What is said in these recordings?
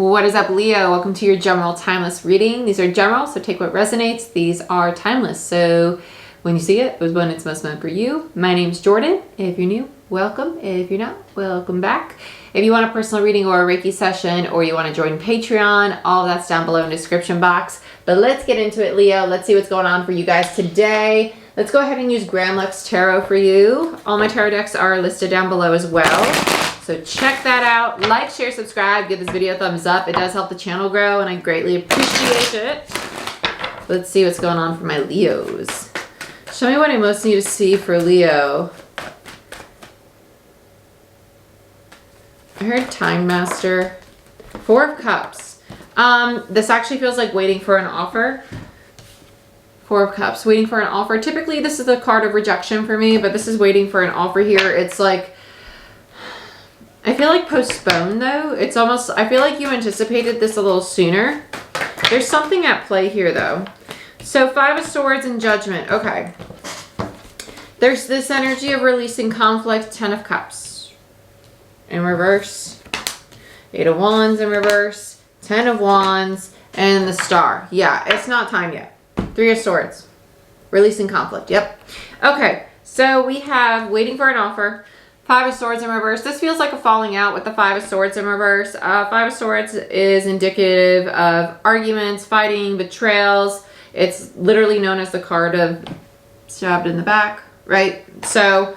What is up, Leo? Welcome to your general timeless reading. These are general, so take what resonates. These are timeless, so when you see it, it was when it's most meant for you. My name's Jordyn. If you're new, welcome. If you're not, welcome back. If you want a personal reading or a Reiki session, or you want to join Patreon, all that's down below in the description box. But let's get into it, Leo. Let's see what's going on for you guys today. Let's go ahead and use Gramlux Tarot for you. All my tarot decks are listed down below as well. So check that out. Like, share, subscribe, give this video a thumbs up. It does help the channel grow and I greatly appreciate it. Let's see what's going on for my Leos. Show me what I most need to see for Leo. I heard Time Master. 4 of Cups. This actually feels like waiting for an offer. 4 of Cups, waiting for an offer. Typically this is a card of rejection for me, but this is waiting for an offer here. It's like, I feel like postponed though. It's almost, I feel like you anticipated this a little sooner. There's something at play here though. So 5 of Swords and Judgment. Okay. There's this energy of releasing conflict. 10 of Cups in reverse. 8 of Wands in reverse. 10 of Wands and the Star. Yeah, it's not time yet. 3 of Swords. Releasing conflict. Yep. Okay. So we have waiting for an offer. 5 of Swords in reverse. This feels like a falling out with the 5 of Swords in reverse. 5 of Swords is indicative of arguments, fighting, betrayals. It's literally known as the card of stabbed in the back, right? So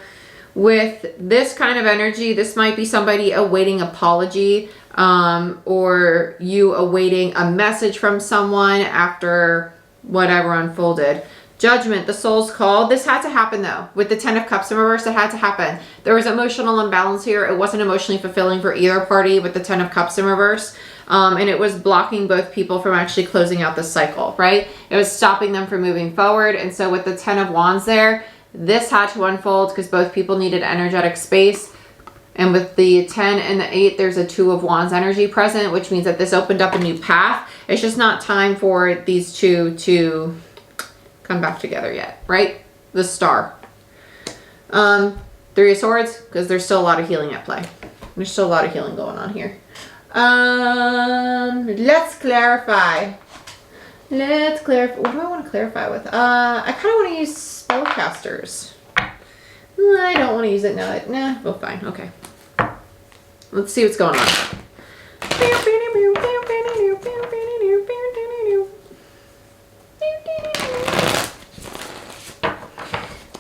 with this kind of energy, this might be somebody awaiting apology, or you awaiting a message from someone after whatever unfolded. Judgment, the soul's call. This had to happen though. With the 10 of Cups in reverse, it had to happen. There was emotional imbalance here. It wasn't emotionally fulfilling for either party with the 10 of Cups in reverse. And it was blocking both people from actually closing out the cycle, right? It was stopping them from moving forward. And so with the 10 of Wands there, this had to unfold because both people needed energetic space. And with the 10 and the 8, there's a 2 of Wands energy present, which means that this opened up a new path. It's just not time for these two to come back together yet, right? The Star. 3 of Swords, because there's still a lot of healing at play. There's still a lot of healing going on here. Let's clarify. Let's clarify. What do I want to clarify with? I kind of want to use spellcasters. I don't want to use it now. Nah, well, fine. Okay. Let's see what's going on.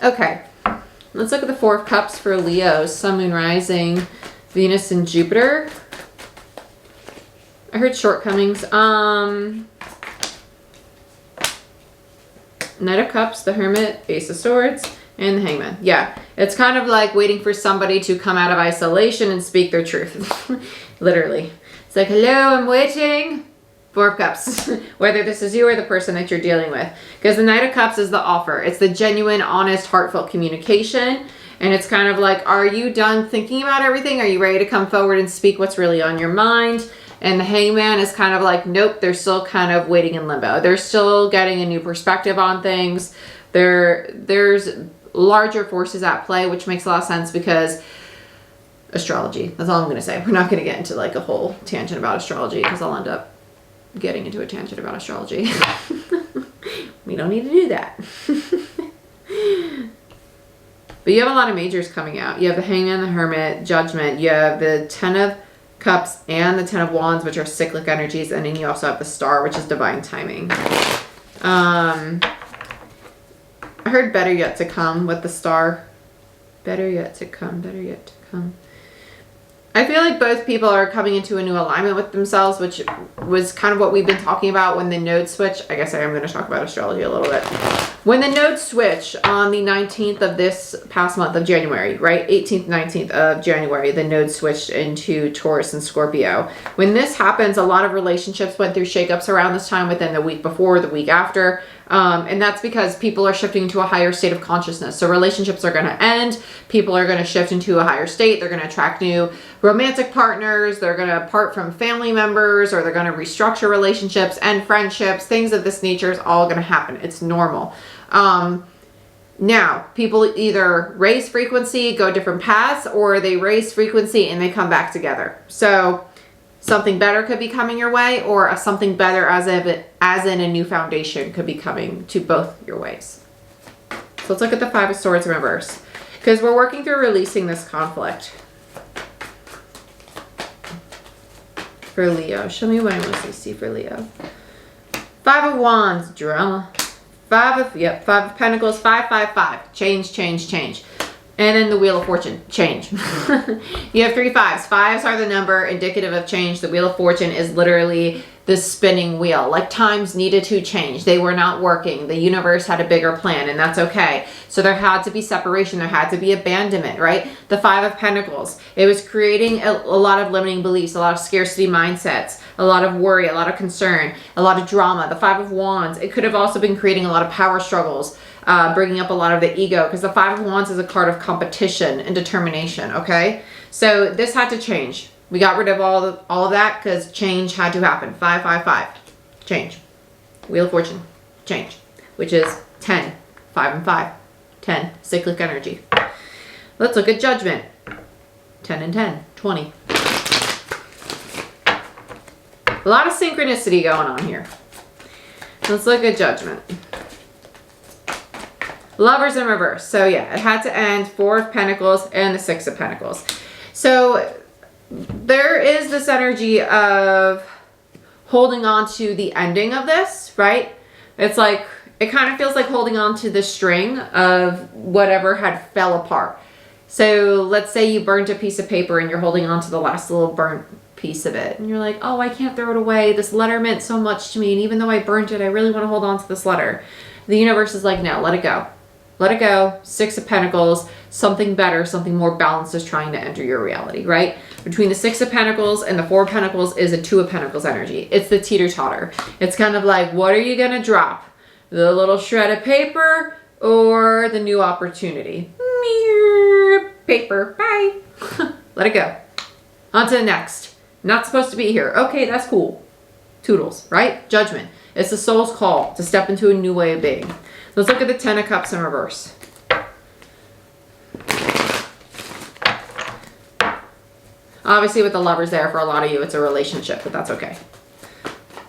Okay, let's look at the 4 of Cups for Leo, Sun, Moon, Rising, Venus, and Jupiter. I heard shortcomings. Knight of Cups, the Hermit, Ace of Swords, and the Hangman. Yeah, it's kind of like waiting for somebody to come out of isolation and speak their truth. Literally. It's like, hello, I'm waiting. 4 of Cups, whether this is you or the person that you're dealing with. Because the Knight of Cups is the offer. It's the genuine, honest, heartfelt communication. And it's kind of like, are you done thinking about everything? Are you ready to come forward and speak what's really on your mind? And the Hangman is kind of like, nope, they're still kind of waiting in limbo. They're still getting a new perspective on things. There's larger forces at play, which makes a lot of sense because astrology. That's all I'm going to say. We're not going to get into like a whole tangent about astrology because I'll end up getting into a tangent about astrology. We don't need to do that. But you have a lot of majors coming out. You have the Hangman, the Hermit, Judgment. You have the 10 of Cups and the 10 of Wands, which are cyclic energies. And then you also have the Star, which is divine timing. I heard better yet to come with the Star. Better yet to come. Better yet to come. I feel like both people are coming into a new alignment with themselves, which was kind of what we've been talking about when the nodes switch. I guess I am going to talk about astrology a little bit. When the nodes switch on the 19th of this past month of January, right? 18th, 19th of January, the nodes switched into Taurus and Scorpio. When this happens, a lot of relationships went through shakeups around this time within the week before, the week after. And that's because people are shifting into a higher state of consciousness. So relationships are going to end. People are going to shift into a higher state. They're going to attract new romantic partners. They're going to part from family members, or they're going to restructure relationships and friendships. Things of this nature is all going to happen. It's normal. Now, people either raise frequency, go different paths, or they raise frequency and they come back together. So Something better could be coming your way, or something better as in a new foundation could be coming to both your ways. So let's look at the Five of Swords in reverse, because we're working through releasing this conflict. For Leo, show me what I want to see for Leo. Five of Wands, drama. Five of Pentacles, 5, 5, 5. Change, change, change. And then the Wheel of Fortune, change. You have 3 5s. 5s are the number indicative of change. The Wheel of Fortune is literally the spinning wheel. Like times needed to change. They were not working. The universe had a bigger plan, and that's okay. So there had to be separation. There had to be abandonment, right? The 5 of Pentacles. It was creating a lot of limiting beliefs, a lot of scarcity mindsets, a lot of worry, a lot of concern, a lot of drama. The 5 of Wands. It could have also been creating a lot of power struggles. Bringing up a lot of the ego, because the 5 of Wands is a card of competition and determination, okay? So this had to change. We got rid of all of that because change had to happen. 5, 5, 5. Change. Wheel of Fortune. Change. Which is 10. 5 and 5. 10. Cyclic energy. Let's look at Judgment. 10 and 10. 20. A lot of synchronicity going on here. Let's look at Judgment. Lovers in reverse. So yeah, it had to end. 4 of Pentacles and the 6 of Pentacles. So there is this energy of holding on to the ending of this, right? It's like, it kind of feels like holding on to the string of whatever had fell apart. So let's say you burnt a piece of paper and you're holding on to the last little burnt piece of it. And you're like, oh, I can't throw it away. This letter meant so much to me. And even though I burnt it, I really want to hold on to this letter. The universe is like, no, let it go. Let it go. 6 of Pentacles, something better, something more balanced is trying to enter your reality, right? Between the 6 of Pentacles and the 4 of Pentacles is a 2 of Pentacles energy. It's the teeter-totter. It's kind of like, what are you going to drop? The little shred of paper or the new opportunity? Paper. Bye. Let it go. On to the next. Not supposed to be here. Okay, that's cool. Toodles, right? Judgment. It's the soul's call to step into a new way of being. Let's look at the 10 of Cups in reverse. Obviously with the Lovers there, for a lot of you, it's a relationship, but that's okay.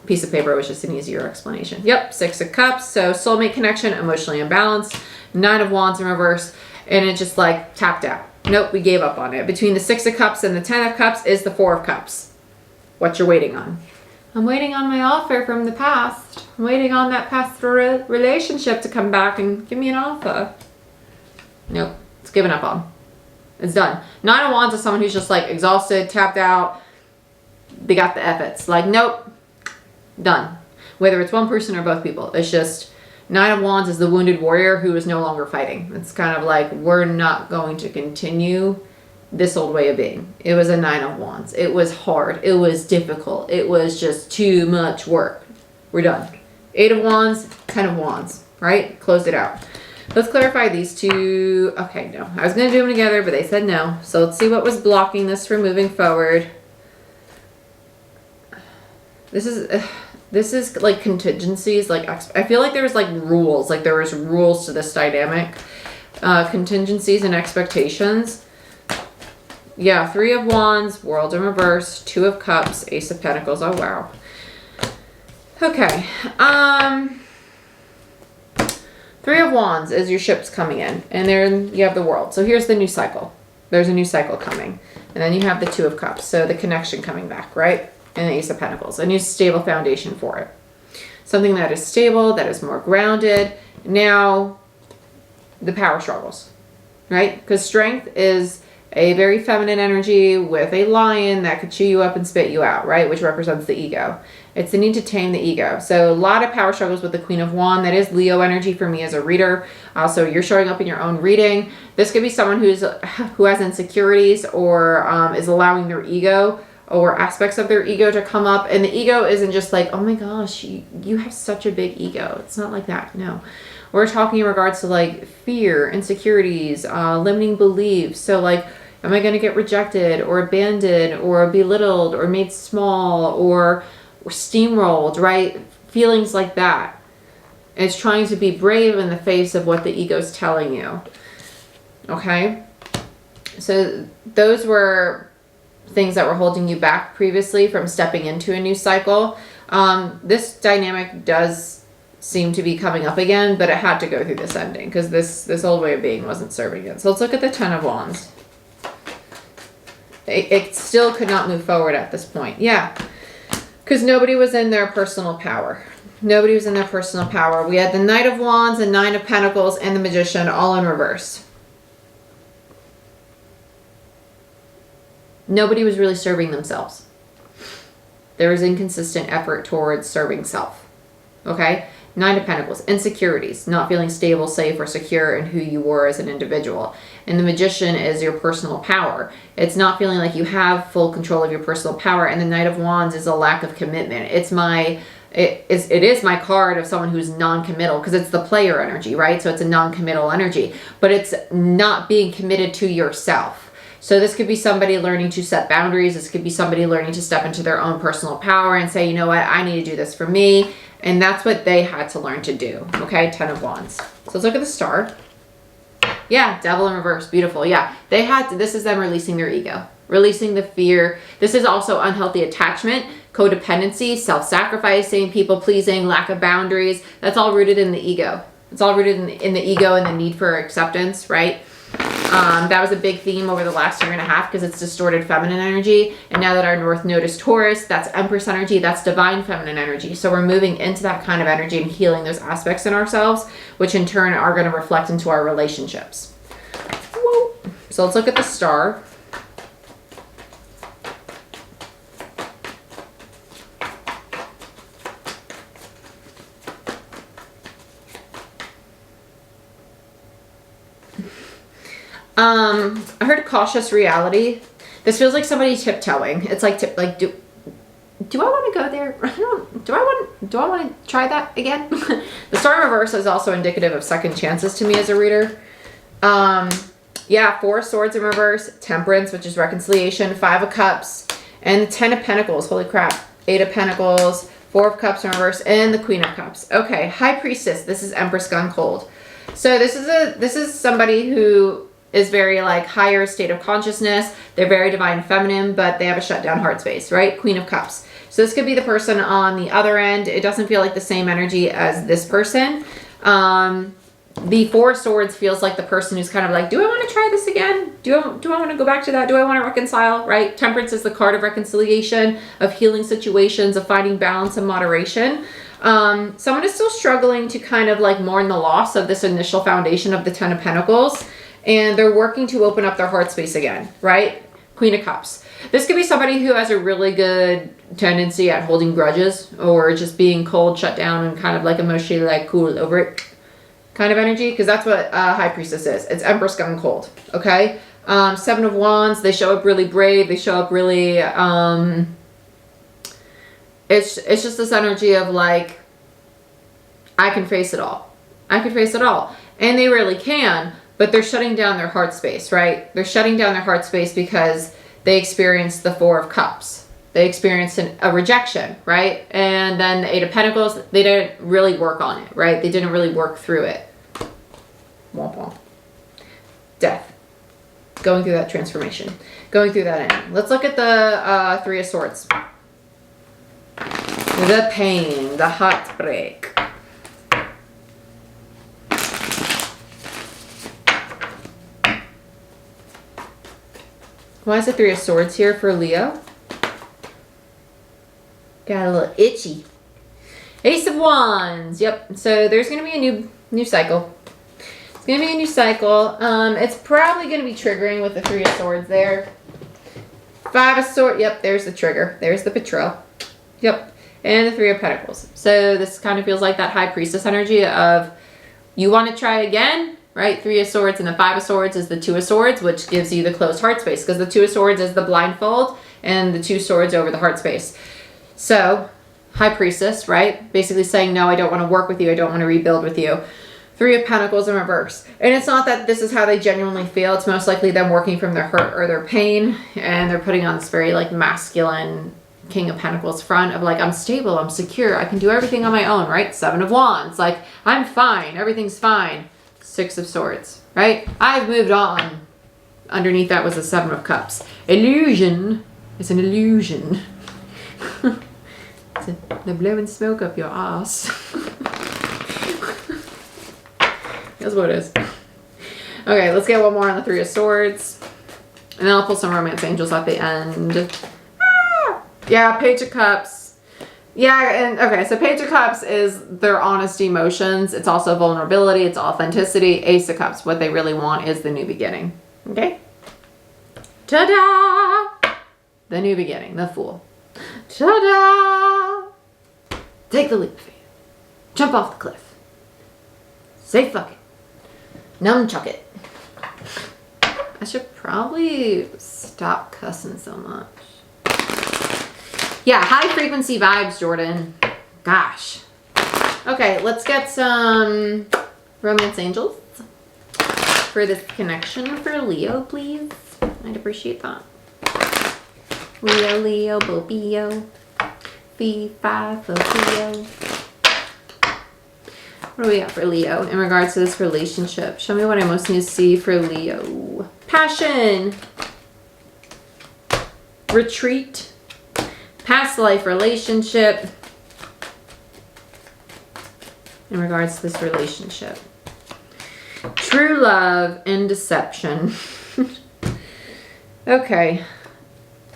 Piece of paper was just an easier explanation. Yep, 6 of Cups. So soulmate connection, emotionally imbalanced. 9 of Wands in reverse. And it just like tapped out. Nope, we gave up on it. Between the 6 of Cups and the 10 of Cups is the 4 of Cups. What you're waiting on. I'm waiting on my offer from the past. I'm waiting on that past relationship to come back and give me an offer. Nope, it's given up on. It's done. 9 of Wands is someone who's just like exhausted, tapped out. They got the efforts. Like, nope, done. Whether it's one person or both people. It's just 9 of Wands is the wounded warrior who is no longer fighting. It's kind of like, we're not going to continue this old way of being. It was a 9 of Wands. It was hard. It was difficult. It was just too much work. We're done. 8 of Wands, 10 of Wands, right? Closed it out. Let's clarify these two. Okay, no. I was going to do them together, but they said no. So let's see what was blocking this from moving forward. This is like contingencies. Like, I feel like there was like rules. Like there was rules to this dynamic. Contingencies and expectations. Yeah, 3 of Wands, World in reverse, 2 of Cups, Ace of Pentacles. Oh, wow. Okay. 3 of Wands is your ships coming in. And then you have the World. So here's the new cycle. There's a new cycle coming. And then you have the 2 of Cups. So the connection coming back, right? And the Ace of Pentacles. A new stable foundation for it. Something that is stable, that is more grounded. Now, the power struggles, right? Because strength is a very feminine energy with a lion that could chew you up and spit you out, right? Which represents the ego. It's the need to tame the ego. So a lot of power struggles with the Queen of Wands. That is Leo energy for me as a reader. Also, you're showing up in your own reading. This could be someone who has insecurities or is allowing their ego or aspects of their ego to come up. And the ego isn't just like, oh my gosh, you have such a big ego. It's not like that. No. We're talking in regards to like fear, insecurities, limiting beliefs. So like, am I going to get rejected or abandoned or belittled or made small or steamrolled, right? Feelings like that. And it's trying to be brave in the face of what the ego's telling you. Okay? So those were things that were holding you back previously from stepping into a new cycle. This dynamic does seem to be coming up again, but it had to go through this ending because this old way of being wasn't serving it. So let's look at the Ten of Wands. It still could not move forward at this point. Yeah, because nobody was in their personal power. Nobody was in their personal power. We had the Knight of Wands, the Nine of Pentacles, and the Magician all in reverse. Nobody was really serving themselves. There was inconsistent effort towards serving self. Okay? Nine of Pentacles, insecurities, not feeling stable, safe, or secure in who you were as an individual. And the Magician is your personal power. It's not feeling like you have full control of your personal power. And the Knight of Wands is a lack of commitment. It is my card of someone who's non-committal because it's the player energy, right? So it's a non-committal energy, but it's not being committed to yourself. So this could be somebody learning to set boundaries. This could be somebody learning to step into their own personal power and say, you know what, I need to do this for me. And that's what they had to learn to do. Okay, Ten of Wands. So let's look at the Star. Yeah, Devil in reverse. Beautiful. Yeah, they had to, this is them releasing their ego, releasing the fear. This is also unhealthy attachment, codependency, self-sacrificing, people-pleasing, lack of boundaries. That's all rooted in the ego. It's all rooted in the ego and the need for acceptance, right? That was a big theme over the last year and a half because it's distorted feminine energy. And now that our North Node is Taurus, that's Empress energy, that's divine feminine energy. So we're moving into that kind of energy and healing those aspects in ourselves, which in turn are going to reflect into our relationships. Whoa. So let's look at the Star. I heard cautious reality. This feels like somebody tiptoeing. It's like, do I want to go there? Do I want to try that again? The Star in reverse is also indicative of second chances to me as a reader. Yeah, Four of Swords in reverse, Temperance, which is reconciliation, Five of Cups, and the Ten of Pentacles. Holy crap. Eight of Pentacles, Four of Cups in reverse, and the Queen of Cups. Okay, High Priestess. This is Empress gone cold. So this is somebody who is very like higher state of consciousness. They're very divine feminine, but they have a shut down heart space, right? Queen of Cups. So this could be the person on the other end. It doesn't feel like the same energy as this person. The Four of Swords feels like the person who's kind of like, do I want to try this again? Do I want to go back to that? Do I want to reconcile, right? Temperance is the card of reconciliation, of healing situations, of finding balance and moderation. Someone is still struggling to kind of like mourn the loss of this initial foundation of the Ten of Pentacles. And they're working to open up their heart space again, right? Queen of Cups. This could be somebody who has a really good tendency at holding grudges or just being cold, shut down, and kind of like emotionally like cool over it kind of energy. Because that's what High Priestess is. It's Empress gone cold, okay? Seven of Wands. They show up really brave. They show up really... It's just this energy of like, I can face it all. I can face it all. And they really can. But they're shutting down their heart space, right? They're shutting down their heart space because they experienced the Four of Cups. They experienced a rejection, right? And then the Eight of Pentacles, they didn't really work on it, right? They didn't really work through it. Womp womp. Death. Going through that transformation. Going through that ending. Let's look at the Three of Swords. The pain, the heartbreak. Why is the Three of Swords here for Leo? Got a little itchy. Ace of Wands. Yep. So there's going to be a new cycle. It's going to be a new cycle. It's probably going to be triggering with the Three of Swords there. Five of Swords. Yep. There's the trigger. There's the betrayal. Yep. And the Three of Pentacles. So this kind of feels like that High Priestess energy of you want to try again? Right? Three of Swords and the Five of Swords is the Two of Swords, which gives you the closed heart space because the Two of Swords is the blindfold and the Two Swords over the heart space. So, High Priestess, right? Basically saying, no, I don't want to work with you. I don't want to rebuild with you. Three of Pentacles in reverse. And it's not that this is how they genuinely feel. It's most likely them working from their hurt or their pain. And they're putting on this very like masculine King of Pentacles front of like, I'm stable, I'm secure, I can do everything on my own, right? Seven of Wands. Like, I'm fine. Everything's fine. Six of Swords, right? I've moved on. Underneath that was the Seven of Cups. Illusion. It's an illusion. They're blowing smoke up your ass. That's what it is. Okay, let's get one more on the Three of Swords. And then I'll pull some Romance Angels at the end. Yeah, Page of Cups. Yeah, and okay, so Page of Cups is their honest emotions. It's also vulnerability. It's authenticity. Ace of Cups, what they really want is the new beginning. Okay? Ta-da! The new beginning, the Fool. Ta-da! Take the leap of faith. Jump off the cliff. Say fuck it. Nunchuck it. I should probably stop cussing so much. Yeah, high frequency vibes, Jordyn. Gosh. Okay, let's get some Romance Angels for this connection for Leo, please. I'd appreciate that. Leo, Leo, Bobio. Fee, fi, fo, Leo. What do we got for Leo in regards to this relationship? Show me what I most need to see for Leo. Passion. Retreat. Past life relationship. In regards to this relationship. True love and deception. Okay.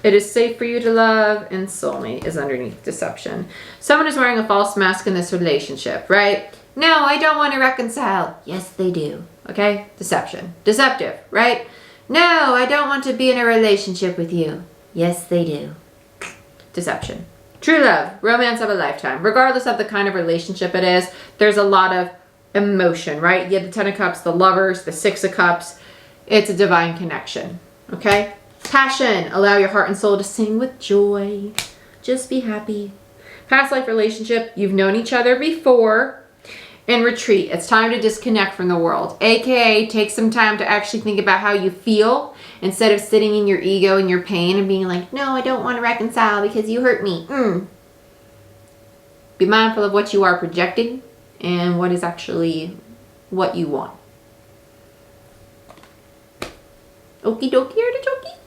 It is safe for you to love, and soulmate is underneath deception. Someone is wearing a false mask in this relationship, right? No, I don't want to reconcile. Yes, they do. Okay? Deception. Deceptive, right? No, I don't want to be in a relationship with you. Yes, they do. Deception. True love. Romance of a lifetime. Regardless of the kind of relationship it is, there's a lot of emotion, right? You have the Ten of Cups, the Lovers, the Six of Cups. It's a divine connection. Okay? Passion. Allow your heart and soul to sing with joy. Just be happy. Past life relationship. You've known each other before. And retreat. It's time to disconnect from the world. AKA take some time to actually think about how you feel instead of sitting in your ego and your pain and being like, no, I don't want to reconcile because you hurt me. Be mindful of what you are projecting and what is actually what you want. Okie dokie, artichoke.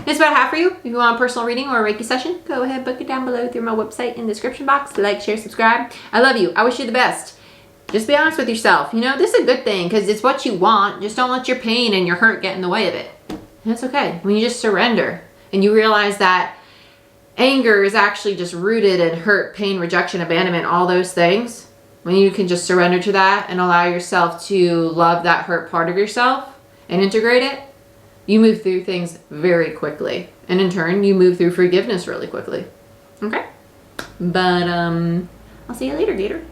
That's what I have for you. If you want a personal reading or a Reiki session, go ahead, book it down below through my website in the description box. Like, share, subscribe. I love you. I wish you the best. Just be honest with yourself. You know, this is a good thing because it's what you want. Just don't let your pain and your hurt get in the way of it. And that's okay. When you just surrender and you realize that anger is actually just rooted in hurt, pain, rejection, abandonment, all those things. When you can just surrender to that and allow yourself to love that hurt part of yourself and integrate it, you move through things very quickly. And in turn, you move through forgiveness really quickly. Okay? But, I'll see you later, Gator.